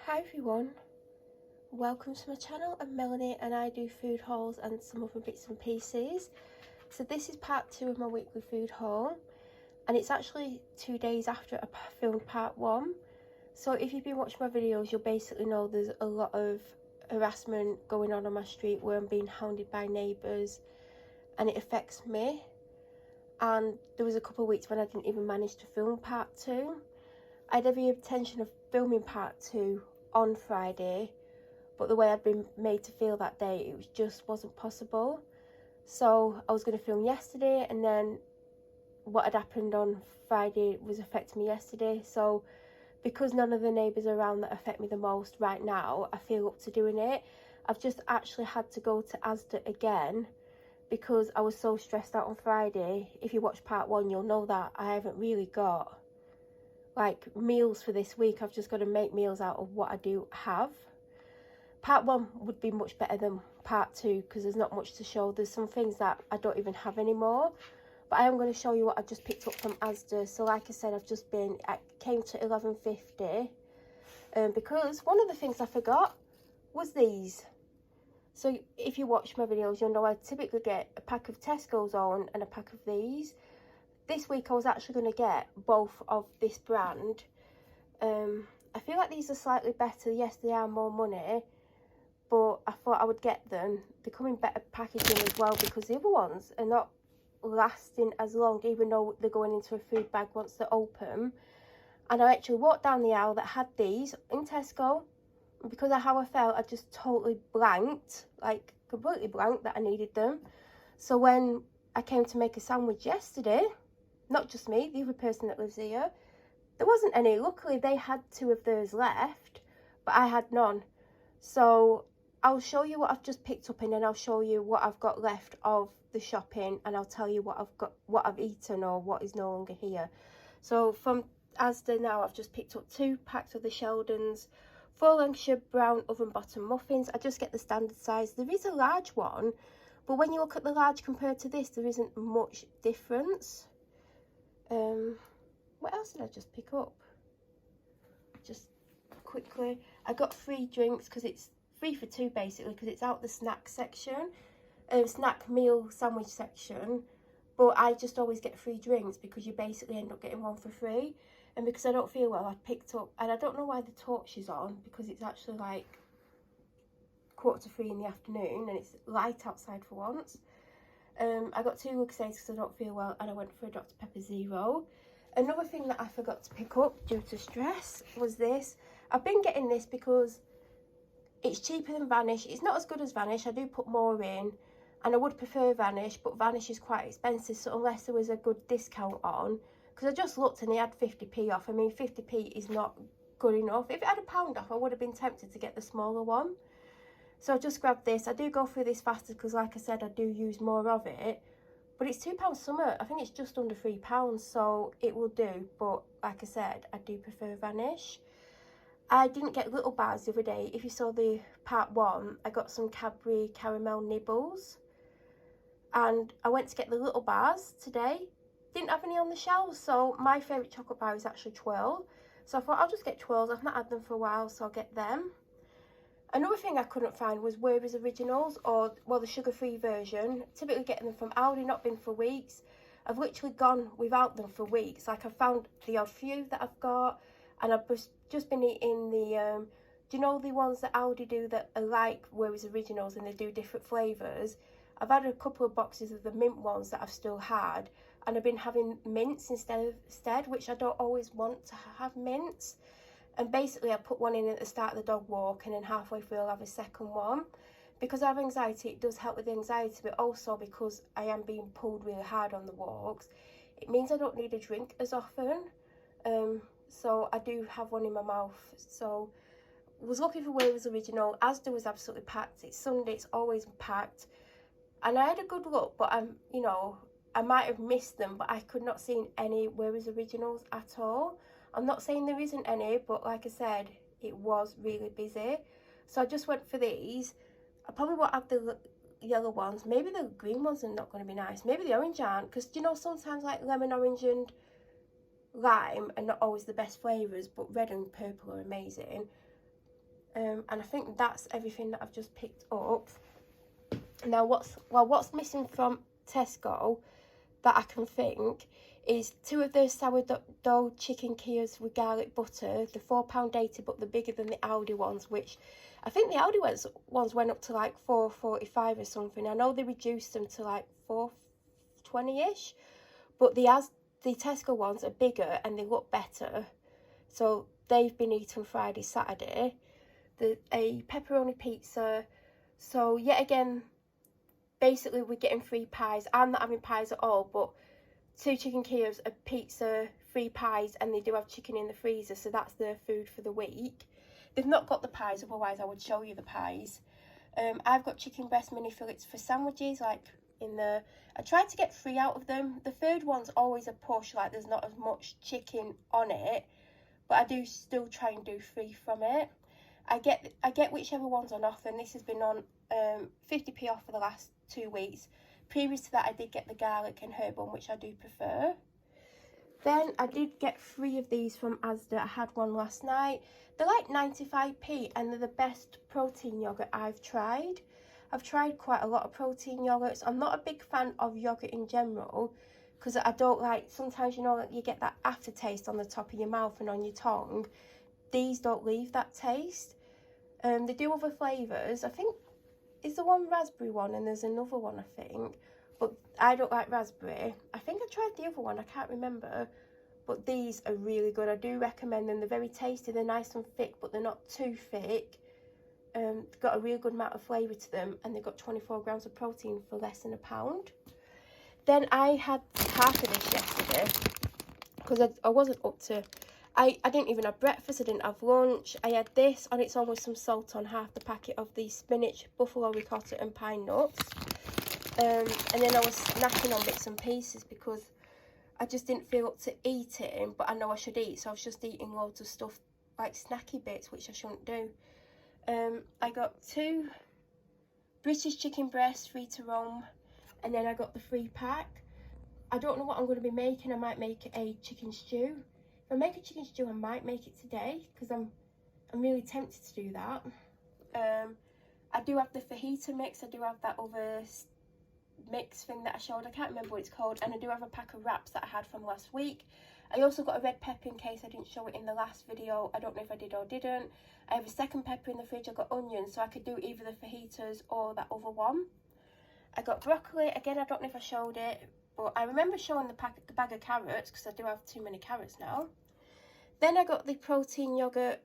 Hi everyone, welcome to my channel. I'm Melanie and I do food hauls and some other bits and pieces. So this is part 2 of my weekly food haul, and it's actually 2 days after I filmed part 1. So if you've been watching my videos, you'll basically know there's a lot of harassment going on my street where I'm being hounded by neighbours and it affects me. And there was a couple of weeks when I didn't even manage to film part 2. I had every intention of filming part 2 on Friday, but the way I'd been made to feel that day, it just wasn't possible. So I was going to film yesterday, and then what had happened on Friday was affecting me yesterday. So because none of the neighbours around that affect me the most right now, I feel up to doing it. I've just actually had to go to Asda again because I was so stressed out on Friday. If you watch part 1, you'll know that I haven't really got like meals for this week. I've just got to make meals out of what I do have. Part 1 would be much better than part 2 because there's not much to show. There's some things that I don't even have anymore, but I am going to show you what I just picked up from Asda. So like I said, I came to 11.50 because one of the things I forgot was these. So if you watch my videos, you'll know I typically get a pack of Tesco's on and a pack of these. This week I was actually going to get both of this brand. I feel like these are slightly better. Yes, they are more money, but I thought I would get them. They're coming better packaging as well because the other ones are not lasting as long, even though they're going into a food bag once they're open. And I actually walked down the aisle that had these in Tesco, and because of how I felt, I just totally blanked, like completely blanked that I needed them. So when I came to make a sandwich yesterday, not just me, the other person that lives here, there wasn't any. Luckily they had 2 of theirs left, but I had none. So I'll show you what I've just picked up, and then I'll show you what I've got left of the shopping, and I'll tell you what I've eaten or what is no longer here. So from Asda now, I've just picked up 2 packs of the Sheldon's 4 Lancashire brown oven bottom muffins. I just get the standard size. There is a large one, but when you look at the large compared to this, there isn't much difference. What else did I just pick up? Just quickly, I got 3 drinks because it's 3 for 2 basically, because it's out the snack section, snack meal sandwich section. But I just always get 3 drinks because you basically end up getting 1 for free. And because I don't feel well, I picked up, and I don't know why the torch is on because it's actually like 2:45 in the afternoon and it's light outside for once. I got 2 Lucozades because I don't feel well, and I went for a Dr Pepper Zero. Another thing that I forgot to pick up due to stress was this. I've been getting this because it's cheaper than Vanish. It's not as good as Vanish. I do put more in, and I would prefer Vanish, but Vanish is quite expensive. So unless there was a good discount on, because I just looked and they had 50p off. I mean, 50p is not good enough. If it had £1 off, I would have been tempted to get the smaller one. So I just grabbed this. I do go through this faster because, like I said, I do use more of it. But it's £2 somewhere. I think it's just under £3, so it will do. But like I said, I do prefer Vanish. I didn't get little bars the other day. If you saw the part 1, I got some Cadbury caramel nibbles. And I went to get the little bars today. Didn't have any on the shelves, so my favourite chocolate bar is actually Twirl. So I thought I'll just get Twirls. I've not had them for a while, so I'll get them. Another thing I couldn't find was Werther's Originals, or, well, the sugar-free version. Typically getting them from Aldi, not been for weeks. I've literally gone without them for weeks. Like, I've found the odd few that I've got, and I've just been eating the, do you know the ones that Aldi do that are like Werther's Originals and they do different flavours? I've had a couple of boxes of the mint ones that I've still had, and I've been having mints instead, which I don't always want to have mints. And basically I put one in at the start of the dog walk, and then halfway through I'll have a second one. Because I have anxiety, it does help with the anxiety, but also because I am being pulled really hard on the walks, it means I don't need a drink as often. So I do have one in my mouth. So I was looking for Werther's Original. Asda was absolutely packed. It's Sunday, it's always packed. And I had a good look, but you know, I might have missed them, but I could not see any Werther's Originals at all. I'm not saying there isn't any, but like I said, it was really busy. So I just went for these. I probably won't have the yellow ones. Maybe the green ones are not going to be nice. Maybe the orange aren't, because you know, sometimes like lemon, orange and lime are not always the best flavours, but red and purple are amazing. And I think that's everything that I've just picked up. Now what's missing from Tesco that I can think is 2 of those sourdough chicken Kias with garlic butter. They're £4.80, but they're bigger than the Aldi ones, which I think the Aldi ones went up to like £4.45 or something. I know they reduced them to like £4.20ish, but the Tesco ones are bigger and they look better. So they've been eaten Friday, Saturday. A pepperoni pizza. So yet again, basically we're getting 3 pies. I'm not having pies at all, but 2 chicken Kias, a pizza, 3 pies, and they do have chicken in the freezer, so that's their food for the week. They've not got the pies, otherwise I would show you the pies. I've got chicken breast mini fillets for sandwiches, like in the... I tried to get 3 out of them. The third one's always a push, like there's not as much chicken on it, but I do still try and do 3 from it. I get whichever one's on offer, and this has been on 50p off for the last 2 weeks. Previous to that, I did get the garlic and herb one, which I do prefer. Then I did get 3 of these from Asda. I had one last night. They're like 95p, and they're the best protein yoghurt I've tried. I've tried quite a lot of protein yoghurts. I'm not a big fan of yoghurt in general, because I don't like, sometimes, you know, you get that aftertaste on the top of your mouth and on your tongue. These don't leave that taste. They do other flavours. I think, is the one raspberry one, and there's another one, I think. But I don't like raspberry. I think I tried the other one, I can't remember. But these are really good. I do recommend them. They're very tasty. They're nice and thick, but they're not too thick. They've got a real good amount of flavour to them, and they've got 24 grams of protein for less than £1. Then I had half of this yesterday, because I wasn't up to... I didn't even have breakfast, I didn't have lunch. I had this on its own with some salt on, half the packet of the spinach, buffalo ricotta and pine nuts. And then I was snacking on bits and pieces because I just didn't feel up to eating, but I know I should eat. So I was just eating loads of stuff, like snacky bits, which I shouldn't do. I got 2 British chicken breasts, free to roam. And then I got the 3-pack. I don't know what I'm going to be making. I might make a chicken stew. If I make a chicken stew, I might make it today, because I'm really tempted to do that. I do have the fajita mix. I do have that other mix thing that I showed. I can't remember what it's called. And I do have a pack of wraps that I had from last week. I also got a red pepper in case I didn't show it in the last video. I don't know if I did or didn't. I have a second pepper in the fridge. I got onions, so I could do either the fajitas or that other one. I got broccoli. Again, I don't know if I showed it, but I remember showing the bag of carrots, because I do have too many carrots now. Then I got the protein yoghurt,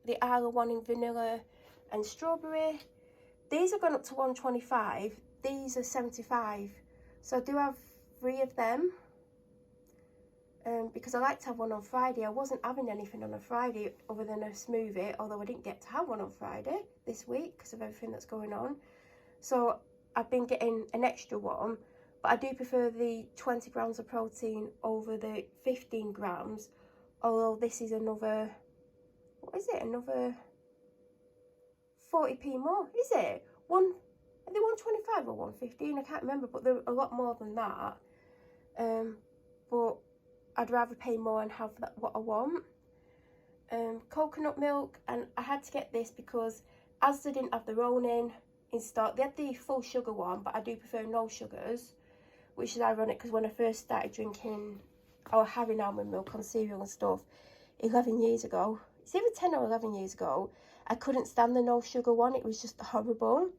the Arla one in vanilla and strawberry. These are gone up to 125. These are 75. So I do have 3 of them. Because I like to have one on Friday. I wasn't having anything on a Friday other than a smoothie, although I didn't get to have one on Friday this week because of everything that's going on. So I've been getting an extra one. But I do prefer the 20 grams of protein over the 15 grams. Although this is another, what is it? Another 40p more, is it? Are they 125 or 115? I can't remember, but they're a lot more than that. But I'd rather pay more and have what I want. Coconut milk, and I had to get this because Asda didn't have their own in stock. They had the full sugar one, but I do prefer no sugars, which is ironic because when I first started drinking or having almond milk on cereal and stuff 11 years ago, it's either 10 or 11 years ago, I couldn't stand the no sugar one. It was just horrible.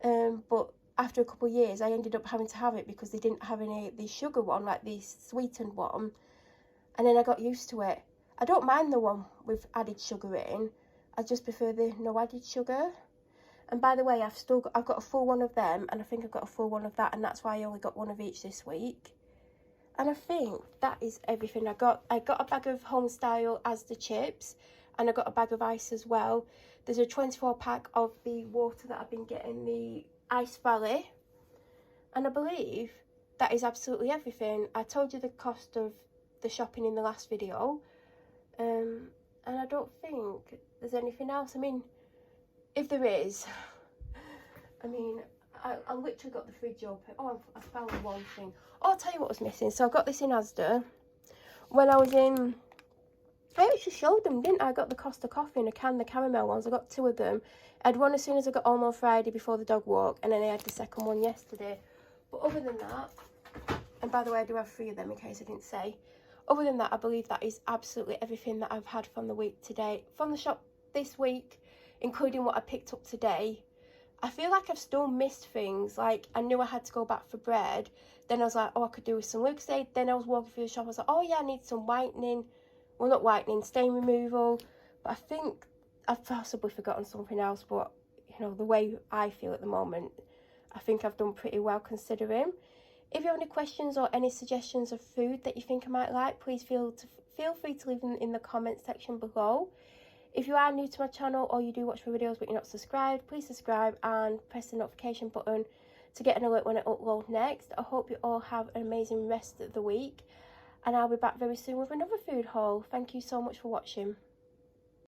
But after a couple of years, I ended up having to have it because they didn't have the sugar one, like the sweetened one. And then I got used to it. I don't mind the one with added sugar in. I just prefer the no added sugar. And by the way, I've got a full one of them, and I think I've got a full one of that, and that's why I only got one of each this week. And I think that is everything. I got a bag of Homestyle Asda chips, and I got a bag of ice as well. There's a 24-pack of the water that I've been getting, the Ice Valley. And I believe that is absolutely everything. I told you the cost of the shopping in the last video. And I don't think there's anything else. I mean, if there is, I mean, I literally got the fridge open. Oh, I found one thing. Oh, I'll tell you what was missing. So I got this in Asda. When I was in I actually showed them, didn't I? I got the Costa coffee in a can, the caramel ones. I got 2 of them. I had one as soon as I got home on Friday before the dog walk, and then I had the second one yesterday. But other than that, and by the way, I do have 3 of them in case I didn't say. Other than that, I believe that is absolutely everything that I've had from the week today. From the shop this week, including what I picked up today. I feel like I've still missed things. Like, I knew I had to go back for bread. Then I was like, oh, I could do with some Lucozade. Then I was walking through the shop. I was like, oh, yeah, I need some whitening. Well, not whitening, stain removal. But I think I've possibly forgotten something else. But, you know, the way I feel at the moment, I think I've done pretty well considering. If you have any questions or any suggestions of food that you think I might like, please feel free to leave them in the comment section below. If you are new to my channel or you do watch my videos but you're not subscribed, please subscribe and press the notification button to get an alert when I upload next. I hope you all have an amazing rest of the week, and I'll be back very soon with another food haul. Thank you so much for watching.